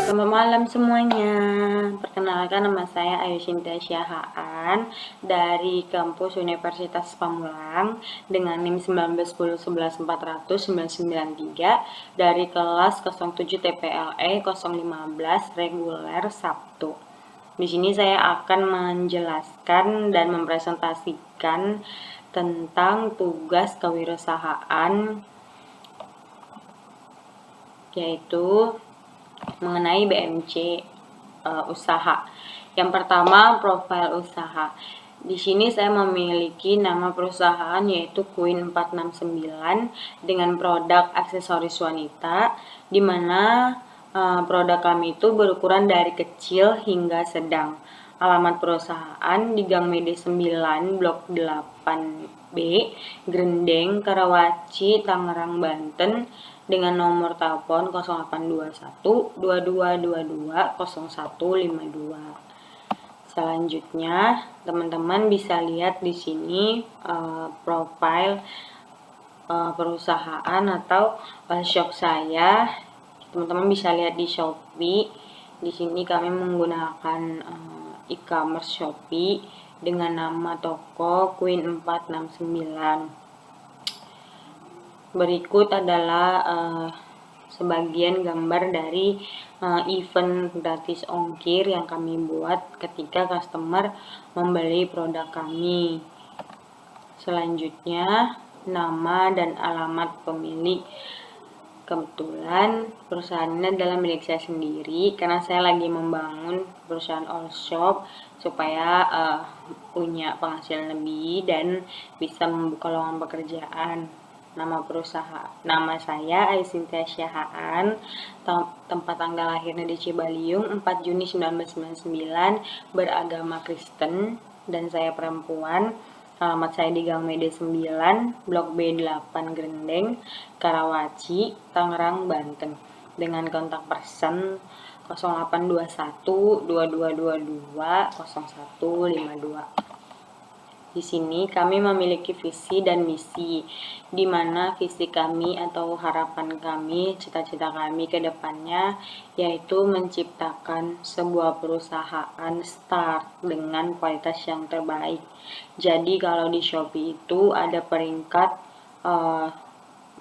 Selamat malam semuanya. Perkenalkan, nama saya Ayu Sinta Syahaan dari kampus Universitas Pamulang dengan NIM 1910114993 dari kelas 07 TPLE 015 reguler Sabtu. Di sini saya akan menjelaskan dan mempresentasikan tentang tugas kewirausahaan, yaitu mengenai BMC usaha. Yang pertama, profil usaha. Di sini saya memiliki nama perusahaan yaitu Queen 469 dengan produk aksesoris wanita, di mana produk kami itu berukuran dari kecil hingga sedang. Alamat perusahaan di Gang Mede 9, Blok 8B, Grendeng, Karawaci, Tangerang, Banten, dengan nomor telepon 0821 2222 0152. Selanjutnya, teman-teman bisa lihat di sini profil perusahaan atau shop saya. Teman-teman bisa lihat di Shopee. Di sini kami menggunakan e-commerce Shopee dengan nama toko Queen 469. Berikut adalah sebagian gambar dari event gratis ongkir yang kami buat ketika customer membeli produk kami. Selanjutnya, nama dan alamat pemilik. Kebetulan perusahaan ini adalah milik saya sendiri karena saya lagi membangun perusahaan all shop supaya punya penghasilan lebih dan bisa membuka lowongan pekerjaan. Nama saya Ayu Sinta Syahaan, tempat tanggal lahirnya di Cibaliung 4 Juni 1999, beragama Kristen, dan saya perempuan. Alamat saya di Gang Mede 9, Blok B8 Grendeng, Karawaci, Tangerang, Banten. Dengan kontak person 0821 2222 0152. Di sini kami memiliki visi dan misi, di mana visi kami atau harapan kami, cita-cita kami ke depannya, yaitu menciptakan sebuah perusahaan start dengan kualitas yang terbaik. Jadi kalau di Shopee itu ada peringkat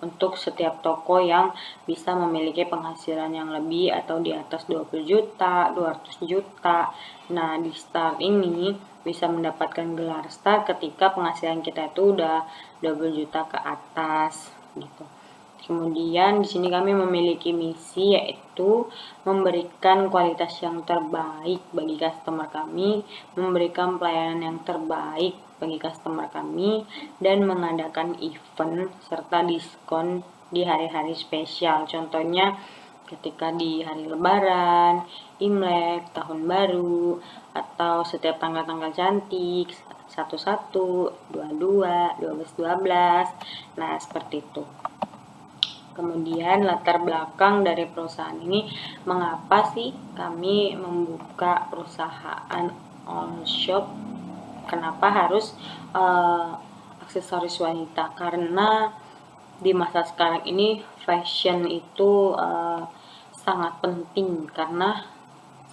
untuk setiap toko yang bisa memiliki penghasilan yang lebih atau di atas 20 juta, 200 juta. Nah, di start ini bisa mendapatkan gelar start ketika penghasilan kita itu udah 20 juta ke atas gitu. Kemudian di sini kami memiliki misi, yaitu memberikan kualitas yang terbaik bagi customer kami, memberikan pelayanan yang terbaik bagi customer kami, dan mengadakan event serta diskon di hari-hari spesial. Contohnya ketika di hari Lebaran, Imlek, Tahun Baru, atau setiap tanggal-tanggal cantik, 11, 22, 12. Nah, seperti itu. Kemudian latar belakang dari perusahaan ini, mengapa sih kami membuka perusahaan all shop? Kenapa harus aksesoris wanita? Karena di masa sekarang ini fashion itu sangat penting, karena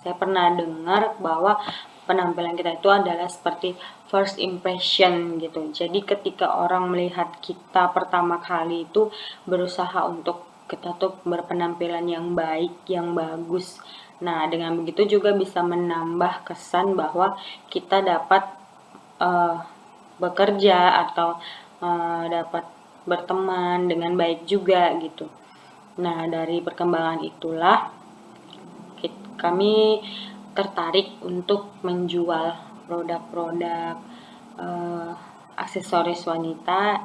saya pernah dengar bahwa penampilan kita itu adalah seperti first impression gitu. Jadi ketika orang melihat kita pertama kali itu berusaha untuk kita tuh berpenampilan yang baik, yang bagus. Nah, dengan begitu juga bisa menambah kesan bahwa kita dapat bekerja atau dapat berteman dengan baik juga gitu. Nah, dari perkembangan itulah kami tertarik untuk menjual produk-produk aksesoris wanita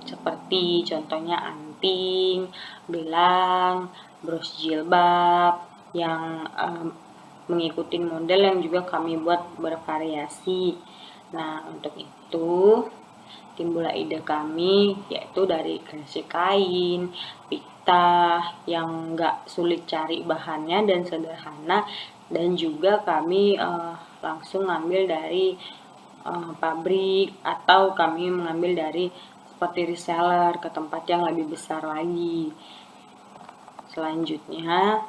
seperti contohnya anting, gelang, bros jilbab yang mengikuti model yang juga kami buat bervariasi. Nah, untuk itu timbullah ide kami, yaitu dari kreasi kain, pita yang nggak sulit cari bahannya dan sederhana, dan juga kami langsung ngambil dari pabrik atau kami mengambil dari seperti reseller ke tempat yang lebih besar lagi. Selanjutnya,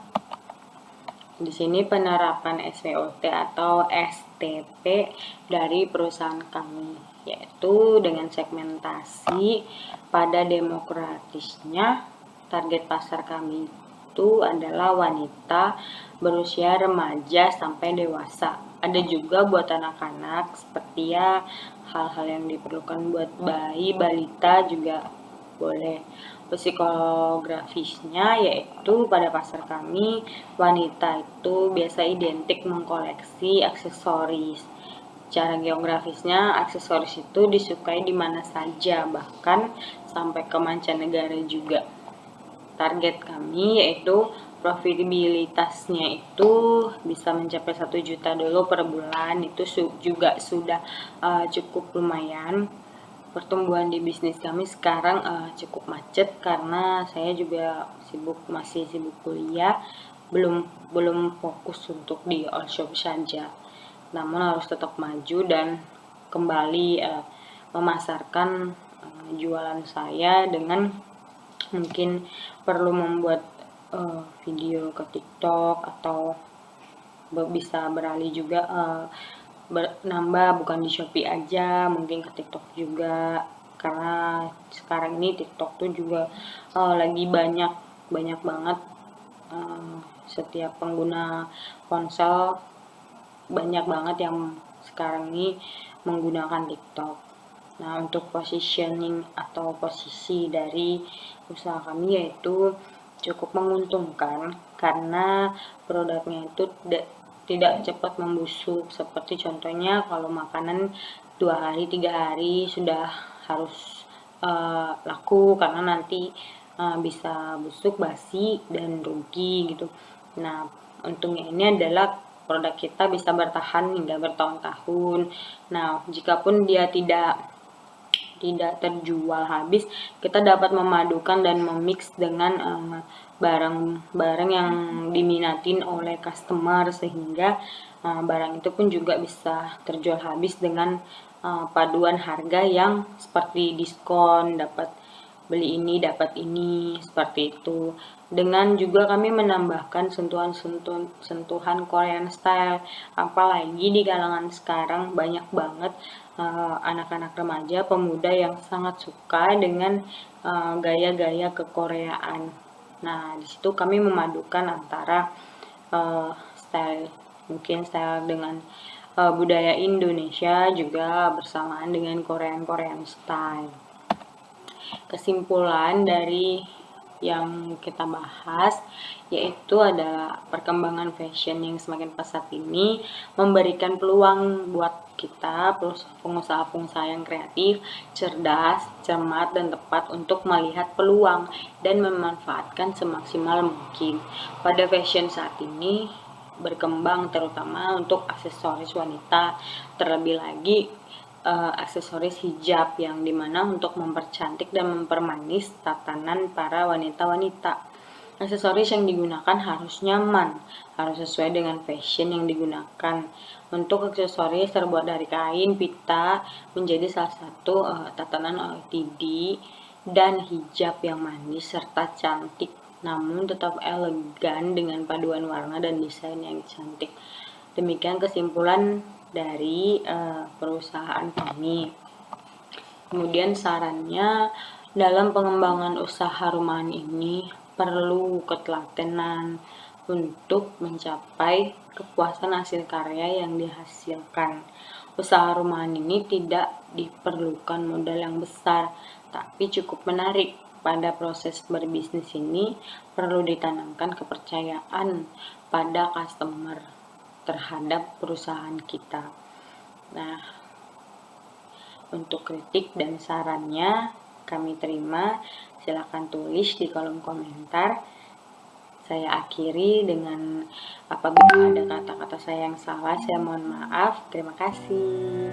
di sini penerapan SWOT atau STP dari perusahaan kami, yaitu dengan segmentasi pada demokratisnya. Target pasar kami itu adalah wanita berusia remaja sampai dewasa. Ada juga buat anak-anak, seperti ya hal-hal yang diperlukan buat bayi, balita juga boleh. Psikografisnya yaitu pada pasar kami, wanita itu biasa identik mengkoleksi aksesoris. Cara geografisnya, aksesoris itu disukai di mana saja, bahkan sampai ke mancanegara juga. Target kami yaitu profitabilitasnya itu bisa mencapai 1 juta dulu per bulan, itu juga sudah cukup lumayan. Pertumbuhan di bisnis kami sekarang cukup macet karena saya juga masih sibuk kuliah, belum fokus untuk di all shop saja. Namun harus tetap maju dan kembali memasarkan jualan saya dengan mungkin perlu membuat video ke TikTok atau bisa beralih juga nambah bukan di Shopee aja, mungkin ke TikTok juga, karena sekarang ini TikTok tuh juga lagi banyak banget setiap pengguna ponsel, banyak banget yang sekarang ini menggunakan TikTok. Nah, untuk positioning atau posisi dari usaha kami yaitu cukup menguntungkan karena produknya itu tidak cepat membusuk, seperti contohnya kalau makanan 2 hari 3 hari sudah harus laku karena nanti bisa busuk, basi, dan rugi gitu. Nah, untungnya ini adalah produk kita bisa bertahan hingga bertahun-tahun. Nah, jikapun dia tidak terjual habis, kita dapat memadukan dan memix dengan barang-barang yang diminatin oleh customer, sehingga barang itu pun juga bisa terjual habis dengan paduan harga yang seperti diskon, dapat beli ini dapat ini, seperti itu. Dengan juga kami menambahkan sentuhan Korean style, apalagi di kalangan sekarang banyak banget anak-anak remaja, pemuda yang sangat suka dengan gaya-gaya kekoreaan. Nah, di situ kami memadukan antara style dengan budaya Indonesia juga bersamaan dengan Korean style. Kesimpulan dari yang kita bahas yaitu adalah perkembangan fashion yang semakin pesat ini memberikan peluang buat kita pengusaha-pengusaha yang kreatif, cerdas, cermat, dan tepat untuk melihat peluang dan memanfaatkan semaksimal mungkin. Pada fashion saat ini berkembang terutama untuk aksesoris wanita, terlebih lagi aksesoris hijab yang dimana untuk mempercantik dan mempermanis tatanan para wanita-wanita. Aksesoris yang digunakan harus nyaman, harus sesuai dengan fashion yang digunakan. Untuk aksesoris terbuat dari kain, pita menjadi salah satu tatanan OOTD dan hijab yang manis serta cantik, namun tetap elegan dengan paduan warna dan desain yang cantik. Demikian kesimpulan dari perusahaan kami. Kemudian sarannya, dalam pengembangan usaha rumahan ini perlu ketelatenan untuk mencapai kepuasan hasil karya yang dihasilkan. Usaha rumahan ini tidak diperlukan modal yang besar, tapi cukup menarik. Pada proses berbisnis ini perlu ditanamkan kepercayaan pada customer terhadap perusahaan kita. Nah, untuk kritik dan sarannya kami terima, silakan tulis di kolom komentar. Saya akhiri dengan apabila ada kata-kata saya yang salah, saya mohon maaf. Terima kasih.